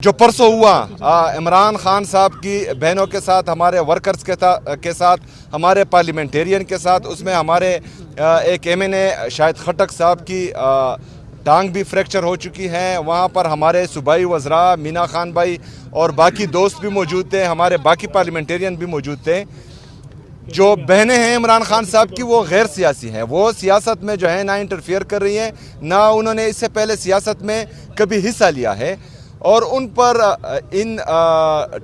जो परसों हुआ इमरान खान साहब की बहनों के साथ, हमारे वर्कर्स के साथ, हमारे पार्लियामेंटेरियन के साथ, उसमें हमारे एक एमएनए शायद खटक साहब की टांग भी फ्रैक्चर हो चुकी है। वहाँ पर हमारे सूबाई वज़रा मीना खान भाई और बाकी दोस्त भी मौजूद थे, हमारे बाकी पार्लियामेंटेरियन भी मौजूद थे। जो बहनें हैं इमरान खान साहब की, वो गैर सियासी हैं, वो सियासत में जो है ना इंटरफियर कर रही हैं, ना उन्होंने इससे पहले सियासत में कभी हिस्सा लिया है। और उन पर इन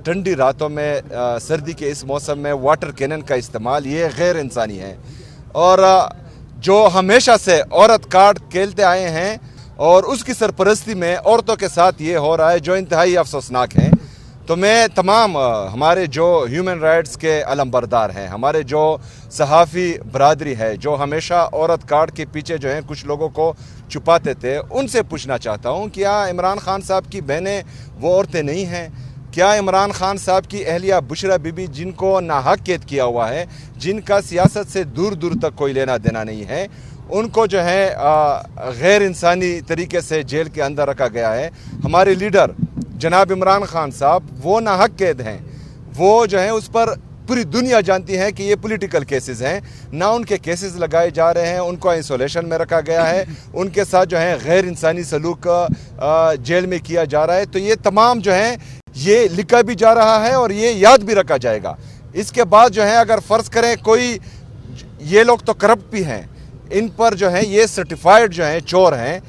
ठंडी रातों में, सर्दी के इस मौसम में वाटर कैनन का इस्तेमाल, ये गैर इंसानी है। और जो हमेशा से औरत कार्ड खेलते आए हैं और उसकी सरपरस्ती में औरतों के साथ ये हो रहा है, जो इंतहाई अफसोसनाक है। तो मैं तमाम हमारे जो ह्यूमन राइट्स के अलमबरदार हैं, हमारे जो सहाफ़ी बरादरी है, जो हमेशा औरत कार्ड के पीछे जो हैं कुछ लोगों को छुपाते थे, उनसे पूछना चाहता हूं, क्या इमरान खान साहब की बहनें वो औरतें नहीं हैं? क्या इमरान खान साहब की अहलिया बुशरा बीबी, जिनको नाहक कैद किया हुआ है, जिनका सियासत से दूर दूर तक कोई लेना देना नहीं है, उनको जो है गैर इंसानी तरीके से जेल के अंदर रखा गया है? हमारे लीडर जनाब इमरान खान साहब वो नाहक कैद हैं, वो जो है उस पर पूरी दुनिया जानती है कि ये पॉलिटिकल केसेस हैं, ना उनके केसेस लगाए जा रहे हैं, उनको आइसोलेशन में रखा गया है, उनके साथ जो है गैर इंसानी सलूक जेल में किया जा रहा है। तो ये तमाम जो है ये लिखा भी जा रहा है और ये याद भी रखा जाएगा। इसके बाद जो है अगर फ़र्ज़ करें कोई, ये लोग तो करप्ट भी हैं, इन पर जो है ये सर्टिफाइड जो हैं चोर हैं,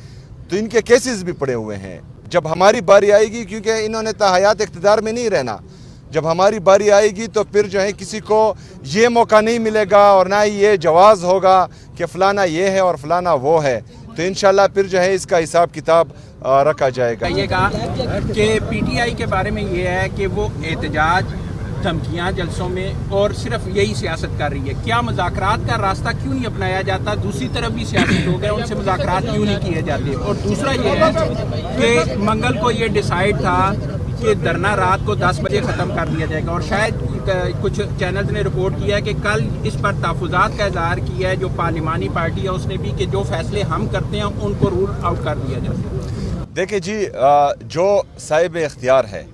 तो इनके केसेस भी पड़े हुए हैं। जब हमारी बारी आएगी, क्योंकि इन्होंने ताहयात इक़्तिदार में नहीं रहना, जब हमारी बारी आएगी तो फिर जो है किसी को ये मौका नहीं मिलेगा और ना ही ये जवाज़ होगा कि फ़लाना ये है और फ़लाना वो है। तो इंशाल्लाह फिर जो है इसका हिसाब किताब रखा जाएगा। ये कहा कि पीटीआई के बारे में ये है कि वो एहतजाज, धमकियाँ जलसों में और सिर्फ यही सियासत कर रही है। क्या मुज़ाकरात का रास्ता क्यों नहीं अपनाया जाता? दूसरी तरफ भी सियासी लोग हैं, उनसे मुज़ाकरात क्यों नहीं किए जाते? और दूसरा ये है कि मंगल को ये डिसाइड था कि धरना रात को 10 बजे ख़त्म कर दिया जाएगा, और शायद कुछ चैनल्स ने रिपोर्ट किया है कि कल इस पर तहफ़्फ़ुज़ात का इज़हार किया है जो पार्लिमानी पार्टी है उसने भी, कि जो फैसले हम करते हैं उनको रूल आउट कर दिया जाए। देखिए जी, जो साहिब इख्तियार है,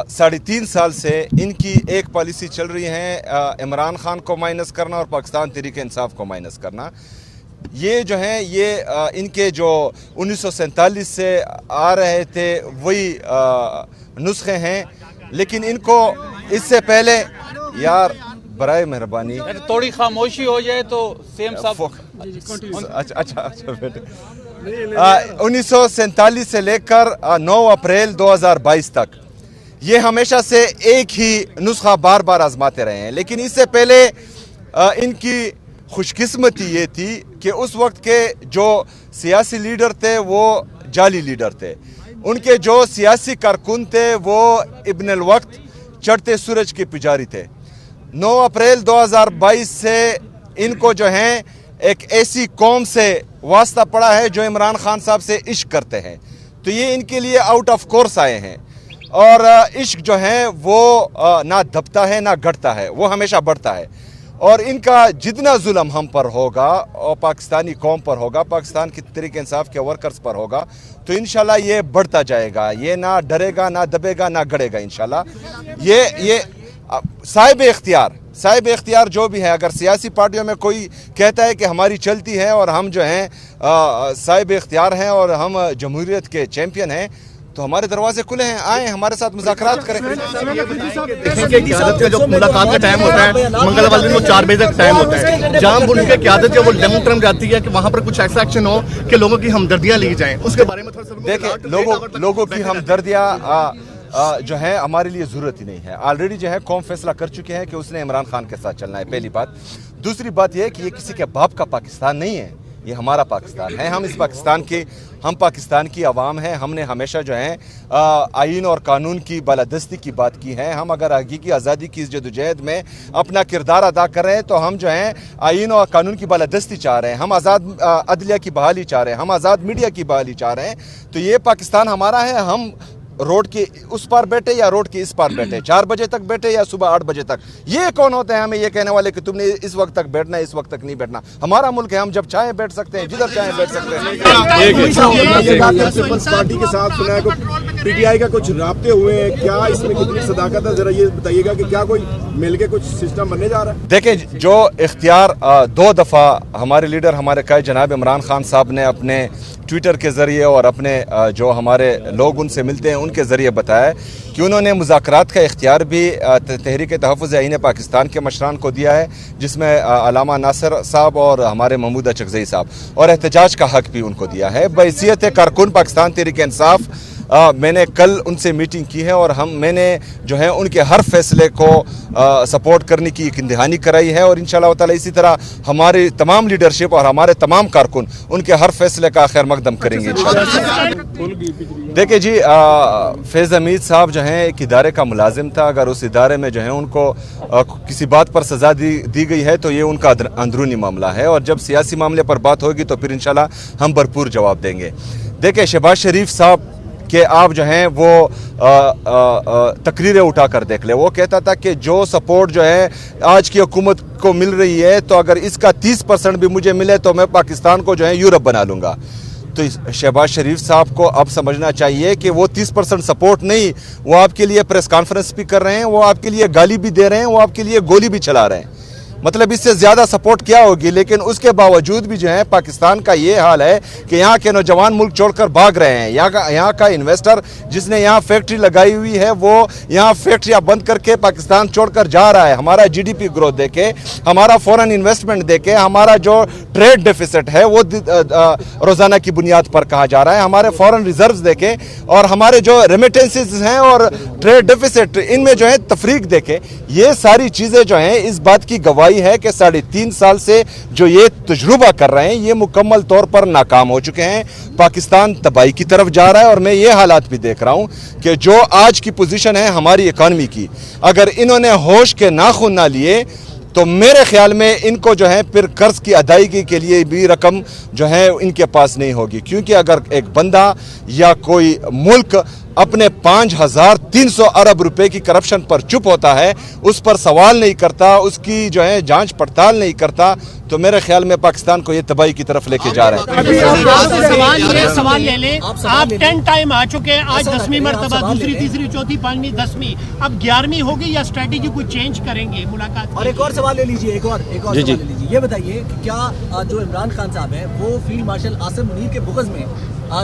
3.5 साल से इनकी एक पॉलिसी चल रही है, इमरान खान को माइनस करना और पाकिस्तान तहरीक इंसाफ को माइनस करना। ये जो है ये इनके जो 1947 से आ रहे थे वही नुस्खे हैं, लेकिन इनको इससे पहले, यार बराए मेहरबानी थोड़ी खामोशी हो जाए तो सेम साहब। अच्छा बेटे, 1947 से लेकर 9 अप्रैल 2022 तक ये हमेशा से एक ही नुस्खा बार बार आजमाते रहे हैं। लेकिन इससे पहले इनकी खुशकिस्मती ये थी कि उस वक्त के जो सियासी लीडर थे वो जाली लीडर थे, उनके जो सियासी कारकुन थे वो इब्न अल वक्त, चढ़ते सूरज के पुजारी थे। 9 अप्रैल 2022 से इनको जो है एक ऐसी कौम से वास्ता पड़ा है जो इमरान खान साहब से इश्क करते हैं, तो ये इनके लिए आउट ऑफ कोर्स आए हैं। और इश्क जो है वो ना दबता है ना घटता है, वो हमेशा बढ़ता है। और इनका जितना जुल्म हम पर होगा और पाकिस्तानी कौम पर होगा, पाकिस्तान की तहरीक इंसाफ के वर्कर्स पर होगा, तो इंशाल्लाह ये बढ़ता जाएगा, ये ना डरेगा, ना दबेगा, ना गड़ेगा इंशाल्लाह। ये साहिब इख्तियार जो भी है, अगर सियासी पार्टियों में कोई कहता है कि हमारी चलती है और हम जो हैं साहिब इख्तियार हैं और हम जमहूरियत के चैम्पियन हैं, तो हमारे दरवाजे खुले हैं, आए हमारे साथ मुज़ाकरात करें। क़यादत का जो मुलाकात का टाइम होता है मंगलवार दिन, वो 4 बजे तक टाइम होता है। जाम बुन के क़यादत जब वो लॉन्ग टर्म जाती है कि वहाँ पर कुछ ऐसा एक्शन हो कि लोगों की हमदर्दियाँ ली जाएं, उसके बारे में थोड़ा सा देखिए, लोगों की हमदर्दियाँ जो है हमारे लिए ज़रूरत ही नहीं है। ऑलरेडी जो है कौम फैसला कर चुके हैं कि उसने इमरान खान के साथ चलना है, पहली बात। दूसरी बात यह है कि ये किसी के बाप का पाकिस्तान नहीं है, ये हमारा पाकिस्तान है। हम पाकिस्तान की आवाम हैं। हमने हमेशा जो है आइन और कानून की बालादस्ती की बात की है। हम अगर हकीकी आज़ादी की जदोजहद में अपना किरदार अदा कर रहे हैं तो हम जो हैं आइन और कानून की बालादस्ती चाह रहे हैं, हम आज़ाद अदलिया की बहाली चाह रहे हैं, हम आज़ाद मीडिया की बहाली चाह रहे हैं। तो ये पाकिस्तान हमारा है। हम रोड की उस पार बैठे या रोड की इस पार बैठे, 4 बजे तक बैठे या सुबह 8 बजे तक। ये कौन होते हैं हमें ये कहने वाले कि तुमने इस वक्त तक बैठना है, इस वक्त तक नहीं बैठना। हमारा मुल्क है, हम जब चाहें बैठ सकते हैं, जिधर चाहें बैठ सकते हैं। पीपल्स पार्टी के साथ सुना है पीटीआई का कुछ राब्ते हुए हैं, क्या इसमें कितनी सदाकत है, जरा ये बताइएगा कि क्या कोई मिलके कुछ सिस्टम बनने जा रहा है? देखिए, जो इख्तियार 2 दफ़ा हमारे लीडर हमारे कायद जनाब इमरान खान साहब ने अपने ट्विटर के ज़रिए और अपने जो हमारे लोग उनसे मिलते हैं उनके ज़रिए बताया कि उन्होंने मुज़ाकरात का इख्तियार भी तहरीक तहफ़्फ़ुज़ आईन पाकिस्तान के मशरान को दिया है, जिसमें अलामा नासिर साहब और हमारे महमूद अचकज़ई साहब, और एहतजाज का हक़ भी उनको दिया है। बहैसियत कारकुन पाकिस्तान तहरीक इंसाफ मैंने कल उनसे मीटिंग की है और मैंने जो है उनके हर फैसले को सपोर्ट करने की एक इंतहानी कराई है, और इंशाअल्लाह ताला इसी तरह हमारी तमाम लीडरशिप और हमारे तमाम कारकुन उनके हर फैसले का खैर मकदम करेंगे इंशाअल्लाह। देखिए जी, फैज़ हमीद साहब जो हैं एक इदारे का मुलाजिम था। अगर उस इदारे में जो है उनको किसी बात पर सज़ा दी गई है तो ये उनका अंदरूनी मामला है, और जब सियासी मामले पर बात होगी तो फिर इंशाअल्लाह हम भरपूर जवाब देंगे। देखिए, शहबाज शरीफ साहब कि आप जो हैं वो तकरीरें उठा कर देख ले। वो कहता था कि जो सपोर्ट जो है आज की हुकूमत को मिल रही है तो अगर इसका 30% भी मुझे मिले तो मैं पाकिस्तान को जो है यूरोप बना लूँगा। तो शहबाज शरीफ साहब को अब समझना चाहिए कि वो 30% सपोर्ट नहीं, वो आपके लिए प्रेस कॉन्फ्रेंस भी कर रहे हैं, वो आपके लिए गाली भी दे रहे हैं, वो आपके लिए गोली भी चला रहे हैं। मतलब इससे ज़्यादा सपोर्ट क्या होगी। लेकिन उसके बावजूद भी जो है पाकिस्तान का ये हाल है कि यहाँ के नौजवान मुल्क छोड़कर भाग रहे हैं। यहाँ का इन्वेस्टर जिसने यहाँ फैक्ट्री लगाई हुई है वो यहाँ फैक्ट्रियाँ बंद करके पाकिस्तान छोड़कर जा रहा है। हमारा जीडीपी ग्रोथ देखे, हमारा फॉरेन इन्वेस्टमेंट देखे, हमारा जो ट्रेड डेफिसिट है वो रोज़ाना की बुनियाद पर कहा जा रहा है, हमारे फॉरेन रिजर्व्स देखे और हमारे जो रेमिटेंसेस हैं और ट्रेड डेफिसिट इनमें जो है तफरीक देखे। ये सारी चीज़ें जो हैं इस बात की गवाही है कि 3.5 साल से जो ये तजुर्बा कर रहे हैं ये मुकम्मल तौर पर नाकाम हो चुके हैं। पाकिस्तान तबाही की तरफ जा रहा है, और मैं ये हालात भी देख रहा हूँ कि जो आज की पोजीशन है हमारी इकॉनमी की, अगर इन्होंने होश के नाखून ना लिए तो मेरे ख्याल में इनको जो है फिर कर्ज की अदायगी के लिए भी रकम जो है इनके पास नहीं होगी। क्योंकि अगर एक बंदा या कोई मुल्क अपने 5,300 अरब रुपए की करप्शन पर चुप होता है, उस पर सवाल नहीं करता, उसकी जो है जांच पड़ताल नहीं करता, तो मेरे ख्याल में पाकिस्तान को ये तबाही की तरफ लेके जा रहे हैं। सवाल ले लें, आप 10 टाइम आ चुके हैं, आज 10वीं मरतबा, दूसरी तीसरी चौथी पांचवी 10वीं, अब 11वीं होगी या स्ट्रेटेजी कुछ चेंज करेंगे मुलाकात? और एक और सवाल ले लीजिए, एक और सवाल ले लीजिए। ये बताइए कि क्या जो इमरान खान साहब हैं वो फील्ड मार्शल आसिम मुनीर के बुग़्ज़ में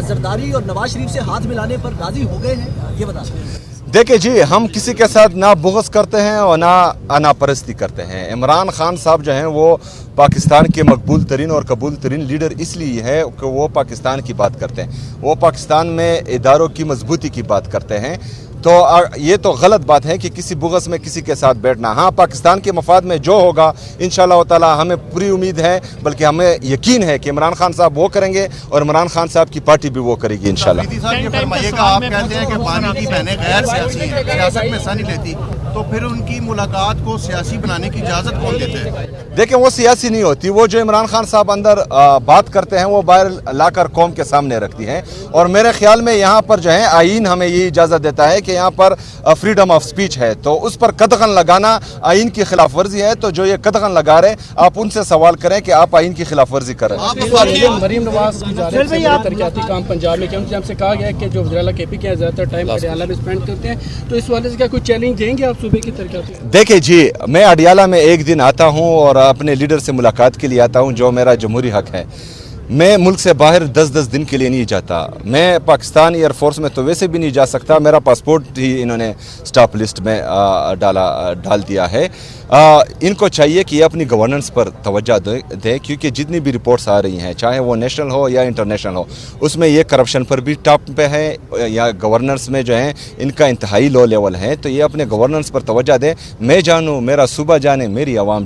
जरदारी और नवाज शरीफ से हाथ मिलाने पर राजी हो गए हैं, ये बता दें। देखिए जी, हम किसी के साथ ना बुग़्ज़ करते हैं और ना अनापरस्ती करते हैं। इमरान खान साहब जो हैं वो पाकिस्तान के मकबूल तरीन और कबूल तरीन लीडर इसलिए है कि वो पाकिस्तान की बात करते हैं, वो पाकिस्तान में इदारों की मजबूती की बात करते हैं। तो ये तो गलत बात है कि किसी बुग़्ज़ में किसी के साथ बैठना। हाँ, पाकिस्तान के मफाद में जो होगा इंशाअल्लाह ताला हमें पूरी उम्मीद है, बल्कि हमें यकीन है कि इमरान खान साहब वो करेंगे और इमरान खान साहब की पार्टी भी वो करेगी इंशाअल्लाह। आप कहते हैं कि पानी की बहनें गैर सियासी हैं, सियासत में हिस्सा नहीं लेती, तो फिर उनकी मुलाकात को सियासी बनाने की इजाज़त कौन देते हैं? देखिए, वो सियासी नहीं होती, वो जो इमरान खान साहब अंदर बात करते हैं वो बाहर लाकर कौम के सामने रखती हैं। और मेरे ख्याल में यहाँ पर जो है आईन हमें ये इजाज़त देता है कि यहाँ पर फ्रीडम ऑफ स्पीच है, तो उस पर कदगन लगाना आईन की खिलाफ वर्जी है। तो जो ये कदगन लगा रहे, आप उनसे सवाल करें कि आप आईन की खिलाफ वर्जी कर रहे हैं। मरीम नवाज की तरक्याती काम पंजाब में क्योंकि हमसे कहा गया है कि जो वज़ीर-ए-आला केपी के ज़्यादातर टाइम अडियाला में स्पेंड करते हैं, तो इस वाले से क्या कोई चैलेंज देंगे आप सूबे की तरक्याती? देखिए जी, मैं अडियाला में एक दिन आता हूँ और अपने लीडर से मुलाकात के लिए आता हूँ, जो मेरा जमहूरी हक है। मैं मुल्क से बाहर 10-10 दिन के लिए नहीं जाता। मैं पाकिस्तान एयरफोर्स में तो वैसे भी नहीं जा सकता, मेरा पासपोर्ट ही इन्होंने स्टॉप लिस्ट में डाल दिया है। इनको चाहिए कि ये अपनी गवर्नेंस पर तवज्जो दें, क्योंकि जितनी भी रिपोर्ट्स आ रही हैं, चाहे वो नेशनल हो या इंटरनेशनल हो, उसमें ये करप्शन पर भी टॉप पे है या गवर्नेंस में जो है इनका इंतहाई लो लेवल है। तो ये अपने गवर्नेंस पर तवज्जो दें। मैं जानूँ, मेरा सूबा जाने, मेरी आवाम